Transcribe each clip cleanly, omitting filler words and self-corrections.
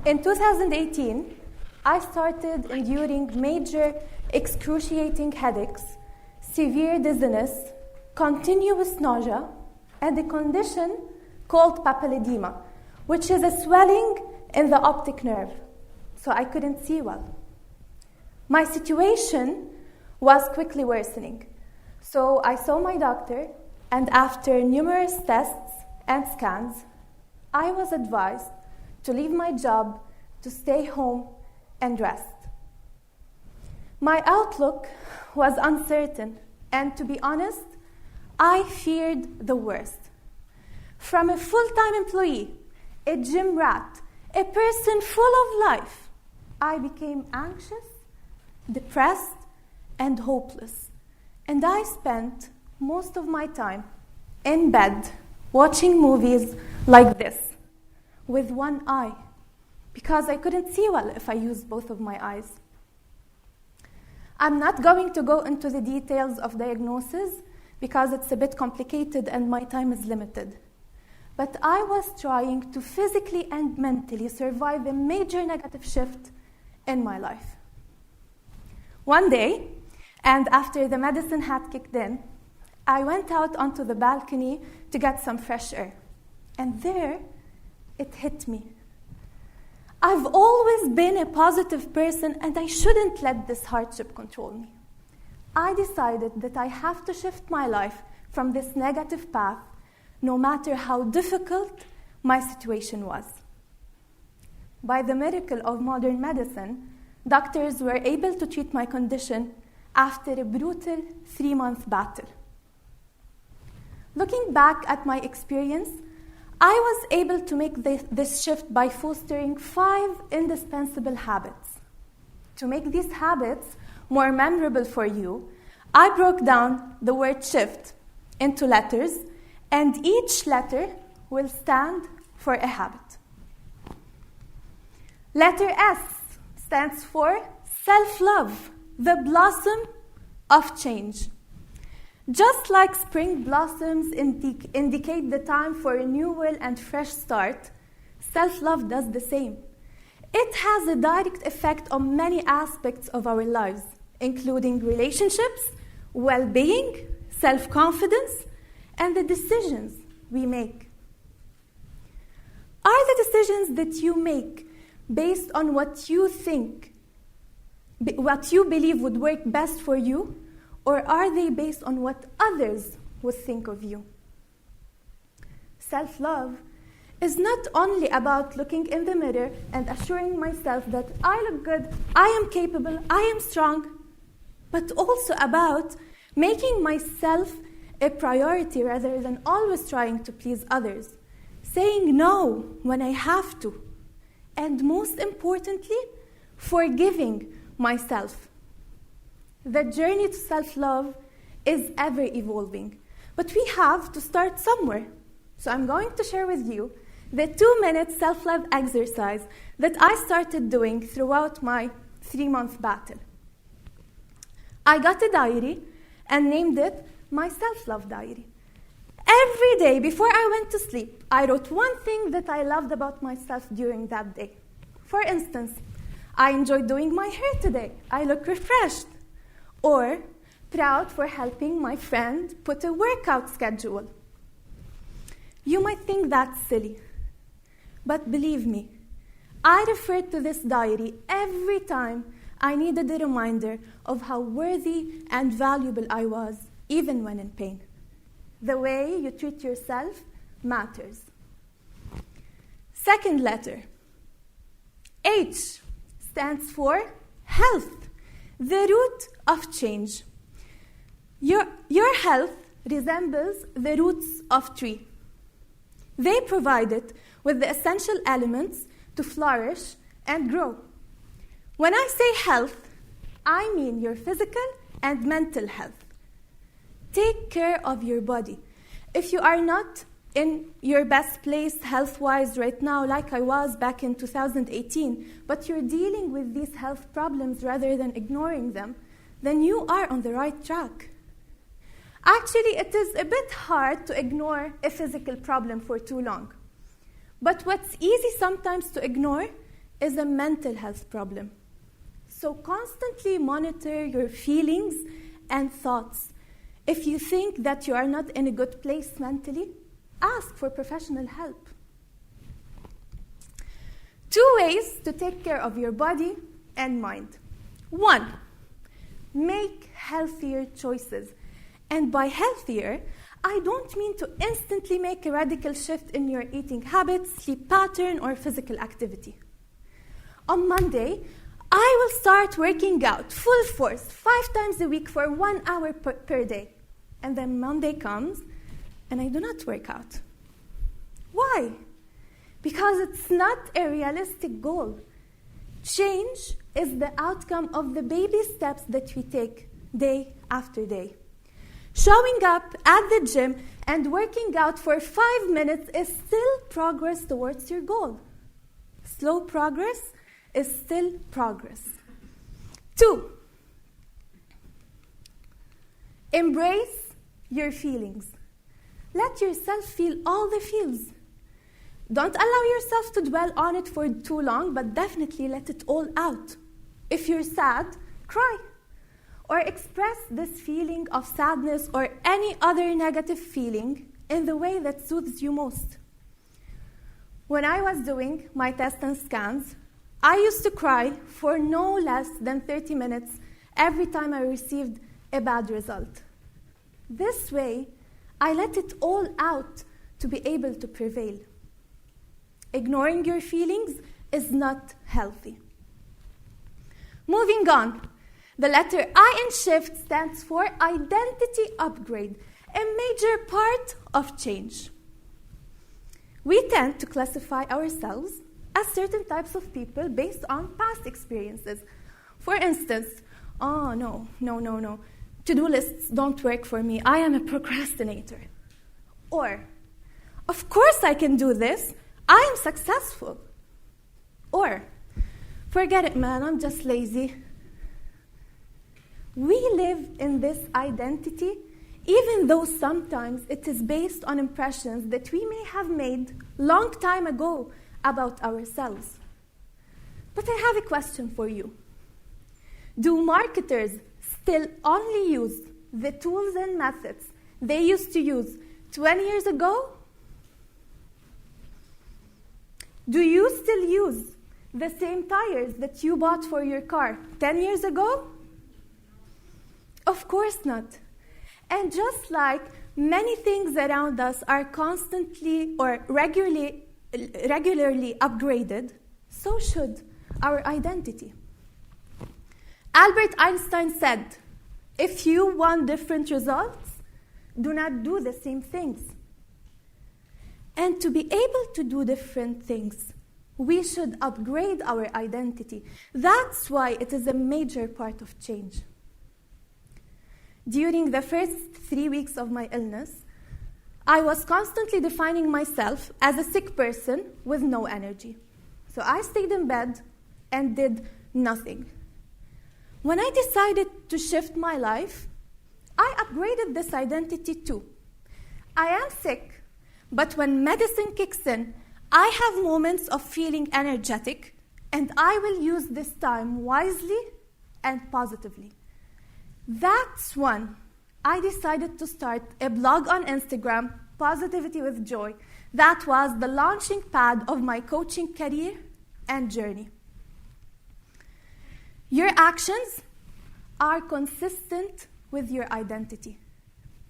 In 2018, I started enduring major excruciating headaches, severe dizziness, continuous nausea, and a condition called papilledema, which is a swelling in the optic nerve, so I couldn't see well. My situation was quickly worsening, so I saw my doctor, and after numerous tests and scans, I was advised to leave my job, to stay home and rest. My outlook was uncertain, and to be honest, I feared the worst. From a full-time employee, a gym rat, a person full of life, I became anxious, depressed, and hopeless. And I spent most of my time in bed watching movies like this with one eye, because I couldn't see well if I used both of my eyes. I'm not going to go into the details of diagnosis because it's a bit complicated and my time is limited. But I was trying to physically and mentally survive a major negative shift in my life. One day, and after the medicine had kicked in, I went out onto the balcony to get some fresh air. And there, it hit me. I've always been a positive person, and I shouldn't let this hardship control me. I decided that I have to shift my life from this negative path, no matter how difficult my situation was. By the miracle of modern medicine, doctors were able to treat my condition after a brutal 3-month battle. Looking back at my experience, I was able to make this shift by fostering 5 indispensable habits. To make these habits more memorable for you, I broke down the word shift into letters, and each letter will stand for a habit. Letter S stands for self-love, the blossom of change. Just like spring blossoms indicate the time for renewal and fresh start, self-love does the same. It has a direct effect on many aspects of our lives, including relationships, well-being, self-confidence, and the decisions we make. Are the decisions that you make based on what you think, what you believe would work best for you, or are they based on what others would think of you? Self-love is not only about looking in the mirror and assuring myself that I look good, I am capable, I am strong, but also about making myself a priority rather than always trying to please others, saying no when I have to, and most importantly, forgiving myself. The journey to self-love is ever evolving, but we have to start somewhere. So I'm going to share with you the 2-minute self-love exercise that I started doing throughout my 3-month battle. I got a diary and named it my self-love diary. Every day before I went to sleep, I wrote one thing that I loved about myself during that day. For instance, I enjoyed doing my hair today. I look refreshed. Or, proud for helping my friend put a workout schedule. You might think that's silly, but believe me, I referred to this diary every time I needed a reminder of how worthy and valuable I was, even when in pain. The way you treat yourself matters. Second letter, H, stands for health, the root of change. Your health resembles the roots of tree. They provide it with the essential elements to flourish and grow. When I say health, I mean your physical and mental health. Take care of your body. If you are not in your best place health-wise right now, like I was back in 2018, but you're dealing with these health problems rather than ignoring them, then you are on the right track. Actually, it is a bit hard to ignore a physical problem for too long. But what's easy sometimes to ignore is a mental health problem. So constantly monitor your feelings and thoughts. If you think that you are not in a good place mentally, ask for professional help. 2 ways to take care of your body and mind. 1, make healthier choices. And by healthier, I don't mean to instantly make a radical shift in your eating habits, sleep pattern, or physical activity. On Monday, I will start working out full force 5 times a week for 1 hour per day. And then Monday comes, and I do not work out. Why? Because it's not a realistic goal. Change is the outcome of the baby steps that we take day after day. Showing up at the gym and working out for 5 minutes is still progress towards your goal. Slow progress is still progress. 2, embrace your feelings. Let yourself feel all the feels. Don't allow yourself to dwell on it for too long, but definitely let it all out. If you're sad, cry. Or express this feeling of sadness or any other negative feeling in the way that soothes you most. When I was doing my tests and scans, I used to cry for no less than 30 minutes every time I received a bad result. This way, I let it all out to be able to prevail. Ignoring your feelings is not healthy. Moving on. The letter I in SHIFT stands for identity upgrade, a major part of change. We tend to classify ourselves as certain types of people based on past experiences. For instance, oh, no. To-do lists don't work for me. I am a procrastinator. Or, of course I can do this. I am successful. Or, forget it, man, I'm just lazy. We live in this identity, even though sometimes it is based on impressions that we may have made long time ago about ourselves. But I have a question for you. Do marketers still only use the tools and methods they used to use 20 years ago? Do you still use the same tires that you bought for your car 10 years ago? Of course not. And just like many things around us are constantly or regularly upgraded, so should our identity. Albert Einstein said, if you want different results, do not do the same things. And to be able to do different things, we should upgrade our identity. That's why it is a major part of change. During the first 3 weeks of my illness, I was constantly defining myself as a sick person with no energy. So I stayed in bed and did nothing. When I decided to shift my life, I upgraded this identity too. I am sick, but when medicine kicks in, I have moments of feeling energetic, and I will use this time wisely and positively. That's when I decided to start a blog on Instagram, Positivity with Joy. That was the launching pad of my coaching career and journey. Your actions are consistent with your identity.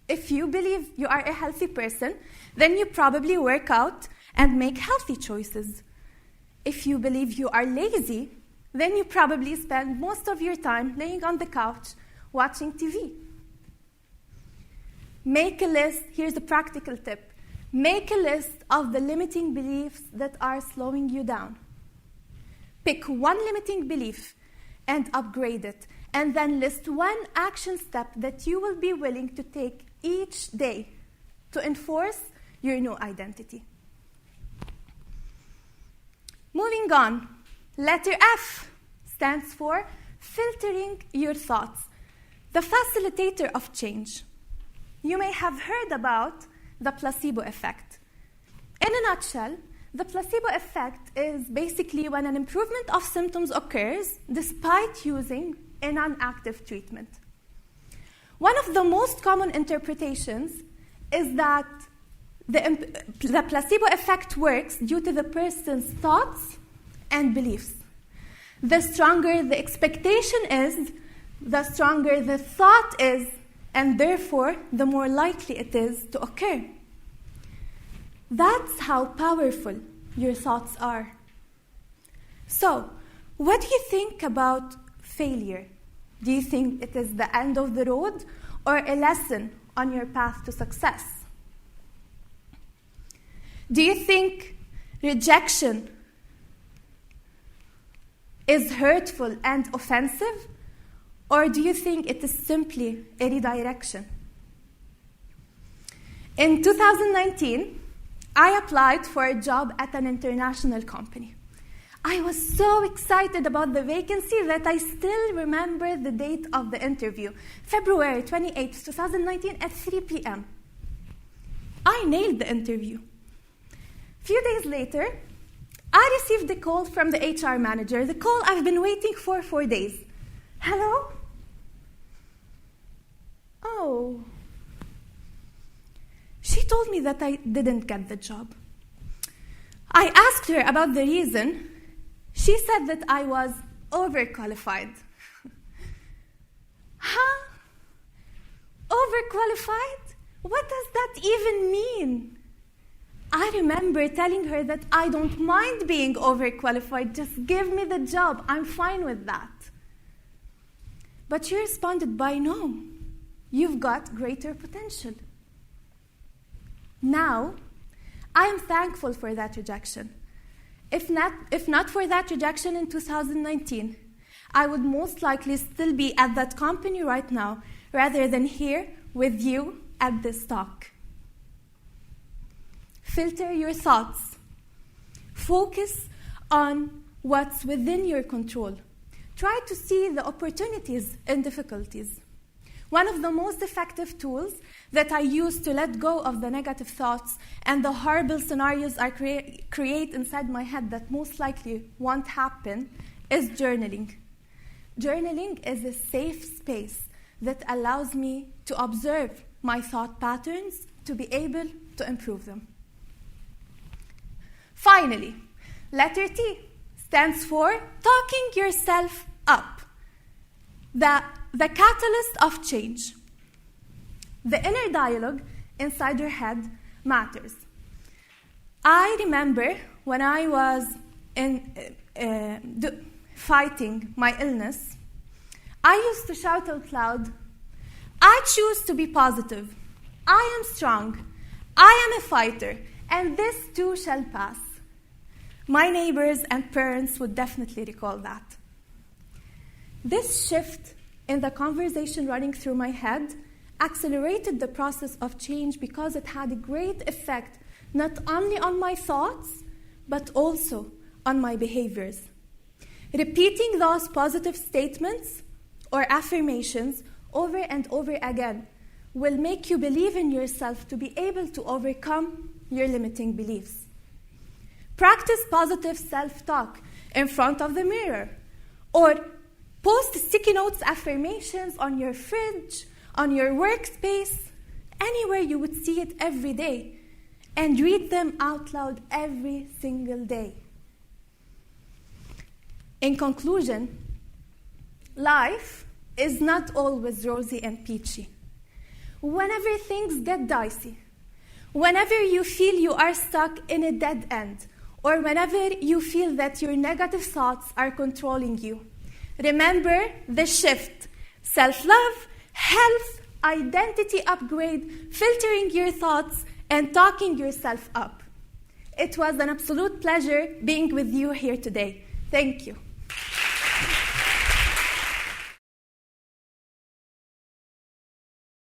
If you believe you are a healthy person, then you probably work out and make healthy choices. If you believe you are lazy, then you probably spend most of your time laying on the couch watching TV. Make a list. Here's a practical tip. Make a list of the limiting beliefs that are slowing you down. Pick one limiting belief and upgrade it, and then list one action step that you will be willing to take each day to enforce your new identity. Moving on, letter F stands for filtering your thoughts, the facilitator of change. You may have heard about the placebo effect. In a nutshell, The placebo effect is basically when an improvement of symptoms occurs despite using a non-active treatment. One of the most common interpretations is that the placebo effect works due to the person's thoughts and beliefs. The stronger the expectation is, the stronger the thought is, and therefore, the more likely it is to occur. That's how powerful your thoughts are. So, what do you think about failure? Do you think it is the end of the road or a lesson on your path to success? Do you think rejection is hurtful and offensive, or do you think it is simply a redirection? In 2019, I applied for a job at an international company. I was so excited about the vacancy that I still remember the date of the interview, February 28, 2019 at 3 p.m. I nailed the interview. A few days later, I received a call from the HR manager, the call I've been waiting for 4 days. Hello? Oh. She told me that I didn't get the job. I asked her about the reason. She said that I was overqualified. Huh? Overqualified? What does that even mean? I remember telling her that I don't mind being overqualified. Just give me the job. I'm fine with that. But she responded by no. You've got greater potential. Now, I am thankful for that rejection. If not for that rejection in 2019, I would most likely still be at that company right now, rather than here with you at this talk. Filter your thoughts. Focus on what's within your control. Try to see the opportunities in difficulties. One of the most effective tools that I use to let go of the negative thoughts and the horrible scenarios I create inside my head that most likely won't happen is journaling. Journaling is a safe space that allows me to observe my thought patterns to be able to improve them. Finally, letter T stands for talking yourself up. The catalyst of change. The inner dialogue inside your head matters. I remember when I was fighting my illness, I used to shout out loud, I choose to be positive. I am strong. I am a fighter. And this too shall pass. My neighbors and parents would definitely recall that. This shift in the conversation running through my head accelerated the process of change because it had a great effect not only on my thoughts, but also on my behaviors. Repeating those positive statements or affirmations over and over again will make you believe in yourself to be able to overcome your limiting beliefs. Practice positive self-talk in front of the mirror, or post sticky notes affirmations on your fridge, on your workspace, anywhere you would see it every day, and read them out loud every single day. In conclusion, life is not always rosy and peachy. Whenever things get dicey, whenever you feel you are stuck in a dead end, or whenever you feel that your negative thoughts are controlling you, remember the shift: self-love, health, identity upgrade, filtering your thoughts, and talking yourself up. It was an absolute pleasure being with you here today. Thank you.